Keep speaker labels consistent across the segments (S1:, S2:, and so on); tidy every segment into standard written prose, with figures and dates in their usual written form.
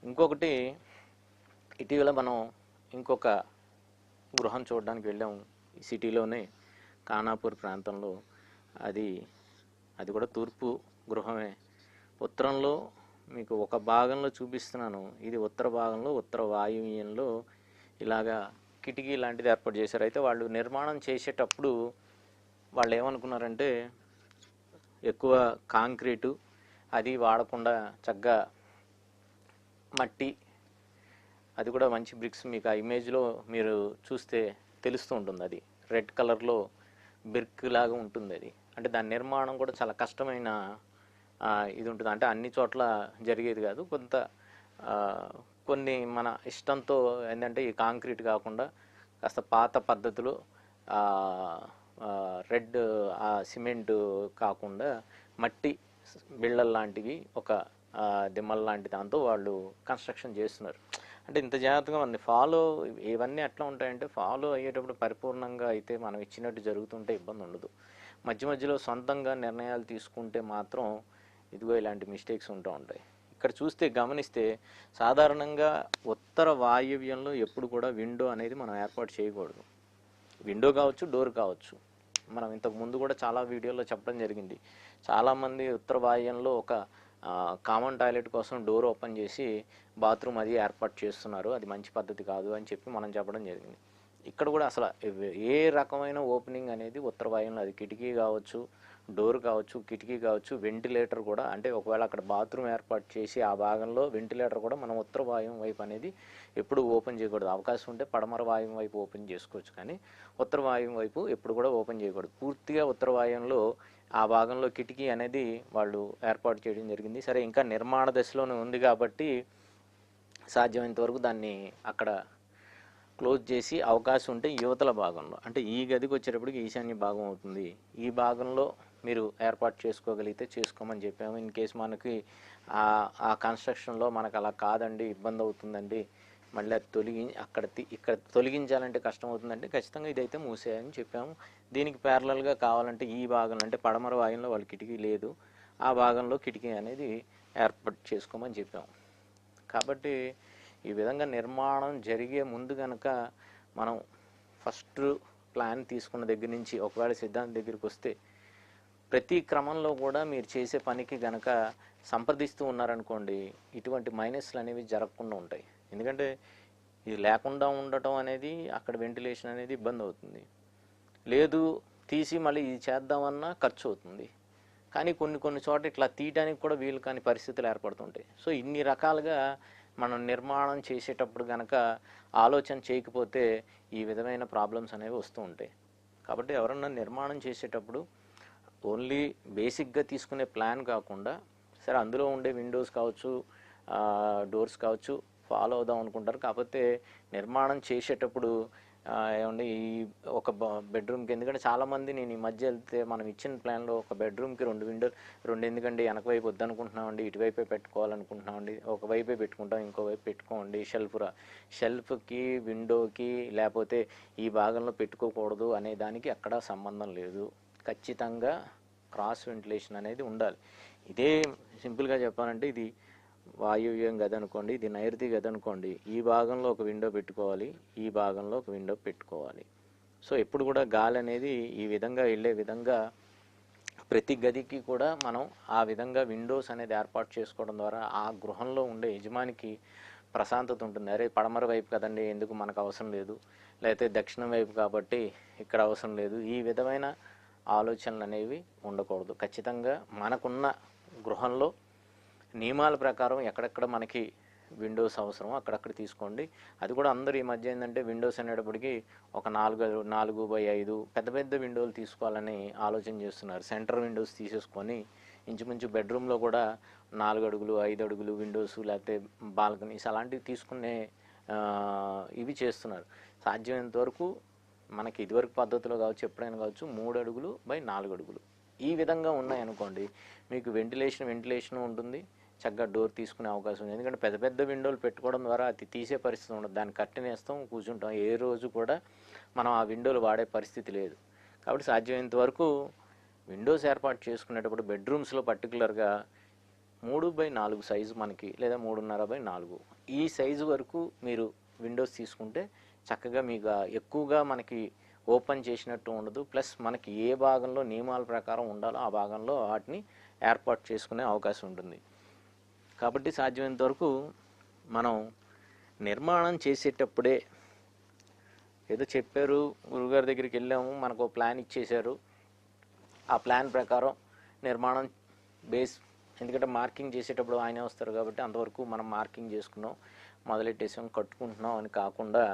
S1: ఇంకొకటి ఇటీవల మనం ఇంకొక గృహం చూడడానికి వెళ్ళాము ఈ సిటీలోనే ఖానాపూర్ ప్రాంతంలో. అది కూడా తూర్పు గృహమే. ఉత్తరంలో మీకు ఒక భాగంలో చూపిస్తున్నాను. ఇది ఉత్తర భాగంలో ఉత్తర వాయువ్యంలో ఇలాగా కిటికీ లాంటిది ఏర్పాటు చేశారు. అయితే వాళ్ళు నిర్మాణం చేసేటప్పుడు వాళ్ళు ఏమనుకున్నారంటే ఎక్కువ కాంక్రీటు అది వాడకుండా చక్కగా మట్టి, అది కూడా మంచి బ్రిక్స్, మీకు ఆ ఇమేజ్లో మీరు చూస్తే తెలుస్తూ ఉంటుంది. అది రెడ్ కలర్లో బ్రిక్ లాగా ఉంటుంది. అది అంటే దాని నిర్మాణం కూడా చాలా కష్టమైన ఇది ఉంటుంది. అంటే అన్ని చోట్ల జరిగేది కాదు. కొన్ని మన ఇష్టంతో ఏంటంటే ఈ కాంక్రీట్ కాకుండా కాస్త పాత పద్ధతిలో రెడ్ సిమెంటు కాకుండా మట్టి బిళ్ళల్ లాంటివి, ఒక దిమ్మల లాంటి దాంతో వాళ్ళు కన్స్ట్రక్షన్ చేస్తున్నారు. అంటే ఇంత జాగ్రత్తగా ఉంది ఫాలో. ఇవన్నీ ఎట్లా ఉంటాయంటే ఫాలో అయ్యేటప్పుడు పరిపూర్ణంగా అయితే మనం ఇచ్చినట్టు జరుగుతుంటే ఇబ్బంది ఉండదు. మధ్య మధ్యలో సొంతంగా నిర్ణయాలు తీసుకుంటే మాత్రం ఇదిగో ఇలాంటి మిస్టేక్స్ ఉంటూ ఉంటాయి. ఇక్కడ చూస్తే గమనిస్తే సాధారణంగా ఉత్తర వాయువ్యంలో ఎప్పుడు కూడా విండో అనేది మనం ఏర్పాటు చేయకూడదు. విండో కావచ్చు, డోర్ కావచ్చు. మనం ఇంతకు ముందు కూడా చాలా వీడియోలో చెప్పడం జరిగింది. చాలామంది ఉత్తర వాయువ్యంలో ఒక కామన్ టాయిలెట్ కోసం డోర్ ఓపెన్ చేసి బాత్రూమ్ అది ఏర్పాటు చేస్తున్నారు. అది మంచి పద్ధతి కాదు అని చెప్పి మనం చెప్పడం జరిగింది. ఇక్కడ కూడా అసలు ఏ రకమైన ఓపెనింగ్ అనేది ఉత్తర వాయువ్యంలో, అది కిటికీ కావచ్చు, డోర్ కావచ్చు, కిటికీ కావచ్చు, వెంటిలేటర్ కూడా, అంటే ఒకవేళ అక్కడ బాత్రూమ్ ఏర్పాటు చేసి ఆ భాగంలో వెంటిలేటర్ కూడా మనం ఉత్తర వాయువ్యం వైపు అనేది ఎప్పుడు ఓపెన్ చేయకూడదు. అవకాశం ఉంటే పడమర వాయువ్యం వైపు ఓపెన్ చేసుకోవచ్చు, కానీ ఉత్తర వాయువ్యం వైపు ఎప్పుడు కూడా ఓపెన్ చేయకూడదు. పూర్తిగా ఉత్తర వాయువ్యంలో ఆ భాగంలో కిటికీ అనేది వాళ్ళు ఏర్పాటు చేయడం జరిగింది. సరే, ఇంకా నిర్మాణ దశలోనే ఉంది కాబట్టి సాధ్యమైనంత వరకు దాన్ని అక్కడ క్లోజ్ చేసి అవకాశం ఉంటే యువతల భాగంలో, అంటే ఈ గదికి వచ్చేటప్పటికి ఈశాన్య భాగం అవుతుంది, ఈ భాగంలో మీరు ఏర్పాటు చేసుకోగలిగితే చేసుకోమని చెప్పాము. ఇన్ కేసు మనకి ఆ కన్స్ట్రక్షన్లో మనకు అలా కాదండి, ఇబ్బంది అవుతుందండి, మళ్ళీ అది ఇక్కడ తొలగించాలంటే కష్టం అవుతుందంటే ఖచ్చితంగా ఇదైతే మూసేయని చెప్పాము. దీనికి ప్యారలల్గా కావాలంటే ఈ భాగంలో, అంటే పడమర వాయువులో వాళ్ళ కిటికీ లేదు, ఆ భాగంలో కిటికీ అనేది ఏర్పాటు చేసుకోమని చెప్పాము. కాబట్టి ఈ విధంగా నిర్మాణం జరిగే ముందు కనుక మనం ఫస్ట్ ప్లాన్ తీసుకున్న దగ్గర నుంచి ఒకవేళ సిద్ధాంతం దగ్గరికి వస్తే ప్రతి క్రమంలో కూడా మీరు చేసే పనికి గనక సంప్రదిస్తూ ఉన్నారనుకోండి, ఇటువంటి మైనస్లు అనేవి జరగకుండా ఉంటాయి. ఎందుకంటే ఇది లేకుండా ఉండటం అనేది అక్కడ వెంటిలేషన్ అనేది ఇబ్బంది అవుతుంది. లేదు తీసి మళ్ళీ ఇది చేద్దామన్నా ఖర్చు అవుతుంది. కానీ కొన్ని చోట్ల ఇట్లా తీయడానికి కూడా వీలు కాని పరిస్థితులు ఏర్పడుతుంటాయి. సో ఇన్ని రకాలుగా మనం నిర్మాణం చేసేటప్పుడు కనుక ఆలోచన చేయకపోతే ఈ విధమైన ప్రాబ్లమ్స్ అనేవి వస్తూ ఉంటాయి. కాబట్టి ఎవరన్నా నిర్మాణం చేసేటప్పుడు ఓన్లీ బేసిక్గా తీసుకునే ప్లాన్ కాకుండా, సరే అందులో ఉండే విండోస్ కావచ్చు, డోర్స్ కావచ్చు ఫాలో అవుదాం అనుకుంటారు. కాకపోతే నిర్మాణం చేసేటప్పుడు ఏమండి ఈ ఒక బెడ్రూమ్కి, ఎందుకంటే చాలామంది నేను ఈ మధ్య వెళ్తే మనం ఇచ్చిన ప్లాన్లో ఒక బెడ్రూమ్కి 2 విండోలు, 2 ఎందుకండి వెనక వైపు వద్దనుకుంటున్నామండి, ఇటువైపే పెట్టుకోవాలనుకుంటున్నామండి, ఒకవైపే పెట్టుకుంటాం ఇంకోవైపు పెట్టుకోండి, షెల్ఫ్కి విండోకి లేకపోతే ఈ భాగంలో పెట్టుకోకూడదు అనే దానికి అక్కడ సంబంధం లేదు. ఖచ్చితంగా క్రాస్ వెంటిలేషన్ అనేది ఉండాలి. ఇదే సింపుల్గా చెప్పాలంటే ఇది వాయువ్యం గది అనుకోండి, ఇది నైరుతి గది అనుకోండి, ఈ భాగంలో ఒక విండో పెట్టుకోవాలి, ఈ భాగంలో ఒక విండో పెట్టుకోవాలి. సో ఎప్పుడు కూడా గాలి అనేది ఈ విధంగా వెళ్ళే విధంగా ప్రతి గదికి కూడా మనం ఆ విధంగా విండోస్ అనేది ఏర్పాటు చేసుకోవడం ద్వారా ఆ గృహంలో ఉండే యజమానికి ప్రశాంతత ఉంటుంది. అరే పడమర వైపు కదండి, ఎందుకు మనకు అవసరం లేదు, లేకపోతే దక్షిణం వైపు కాబట్టి ఇక్కడ అవసరం లేదు, ఈ విధమైన ఆలోచనలు అనేవి ఉండకూడదు. ఖచ్చితంగా మనకున్న గృహంలో నియమాల ప్రకారం ఎక్కడెక్కడ మనకి విండోస్ అవసరం అక్కడక్కడ తీసుకోండి. అది కూడా అందరూ ఈ మధ్య ఏంటంటే విండోస్ అనేటప్పటికి ఒక 4x5 పెద్ద విండోలు తీసుకోవాలని ఆలోచన చేస్తున్నారు. సెంటర్ విండోస్ తీసేసుకొని ఇంచుమించు బెడ్రూమ్లో కూడా 4 అడుగులు 5 అడుగులు విండోస్ లేకపోతే బాల్కనీస్ అలాంటివి తీసుకునే ఇవి చేస్తున్నారు. సాధ్యమైనంత వరకు మనకి ఇదివరకు పద్ధతిలో కావచ్చు, ఎప్పుడైనా కావచ్చు 3 అడుగులు బై 4 అడుగులు ఈ విధంగా ఉన్నాయనుకోండి, మీకు వెంటిలేషన్ ఉంటుంది, చక్కగా డోర్ తీసుకునే అవకాశం ఉంది. ఎందుకంటే పెద్ద విండోలు పెట్టుకోవడం ద్వారా అది తీసే పరిస్థితి ఉండదు. దాన్ని కట్టనేస్తాం, కూర్చుంటాం, ఏ రోజు కూడా మనం ఆ విండోలు వాడే పరిస్థితి లేదు. కాబట్టి సాధ్యమైనంత వరకు విండోస్ ఏర్పాటు చేసుకునేటప్పుడు బెడ్రూమ్స్లో పర్టికులర్గా 3/4 సైజు మనకి, లేదా 3.5/4 ఈ సైజు వరకు మీరు విండోస్ తీసుకుంటే చక్కగా మీకు ఎక్కువగా మనకి ఓపెన్ చేసినట్టు ఉండదు. ప్లస్ మనకి ఏ భాగంలో నియమాల ప్రకారం ఉండాలో ఆ భాగంలో వాటిని ఏర్పాటు చేసుకునే అవకాశం ఉంటుంది. కాబట్టి సాధ్యమైనంత వరకు మనం నిర్మాణం చేసేటప్పుడే ఏదో చెప్పారు, గురుగారి దగ్గరికి వెళ్ళాము, మనకు ప్లాన్ ఇచ్చేశారు, ఆ ప్లాన్ ప్రకారం నిర్మాణం బేస్, ఎందుకంటే మార్కింగ్ చేసేటప్పుడు ఆయనే వస్తారు కాబట్టి అంతవరకు మనం మార్కింగ్ చేసుకున్నాం, మొదలెట్టేసాం, కట్టుకుంటున్నాం అని కాకుండా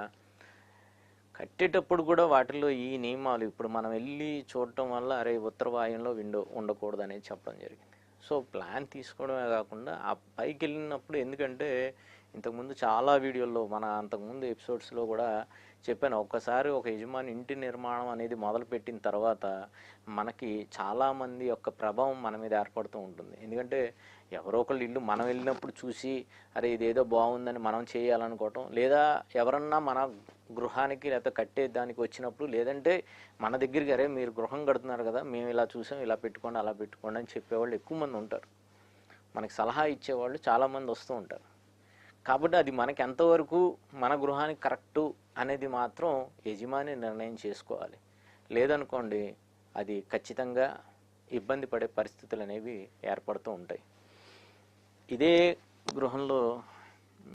S1: కట్టేటప్పుడు కూడా వాటిల్లో ఈ నియమాలు ఇప్పుడు మనం వెళ్ళి చూడటం వల్ల అరే ఉత్తర వాయువులో విండో ఉండకూడదు అనేది చెప్పడం జరిగింది. సో ప్లాన్ తీసుకోవడమే కాకుండా ఆ పైకి వెళ్ళినప్పుడు, ఎందుకంటే ఇంతకుముందు చాలా వీడియోల్లో మన అంతకుముందు ఎపిసోడ్స్లో కూడా చెప్పాను, ఒక్కసారి ఒక యజమాని ఇంటి నిర్మాణం అనేది మొదలుపెట్టిన తర్వాత మనకి చాలామంది యొక్క ప్రభావం మన మీద ఏర్పడుతూ ఉంటుంది. ఎందుకంటే ఎవరో ఒకళ్ళు ఇల్లు మనం వెళ్ళినప్పుడు చూసి అరే ఇదేదో బాగుందని మనం చేయాలనుకోవటం, లేదా ఎవరన్నా మన గృహానికి లేకపోతే కట్టేదానికి వచ్చినప్పుడు, లేదంటే మన దగ్గరికి అరే మీరు గృహం కడుతున్నారు కదా, మేము ఇలా చూసాం, ఇలా పెట్టుకోండి అలా పెట్టుకోండి అని చెప్పేవాళ్ళు ఎక్కువ మంది ఉంటారు. మనకి సలహా ఇచ్చేవాళ్ళు చాలామంది వస్తూ ఉంటారు. కాబట్టి అది మనకి ఎంతవరకు మన గృహానికి కరెక్టు అనేది మాత్రం యజమాని నిర్ణయం చేసుకోవాలి. లేదనుకోండి అది ఖచ్చితంగా ఇబ్బంది పడే పరిస్థితులు అనేవి ఏర్పడుతూ ఉంటాయి. ఇదే గృహంలో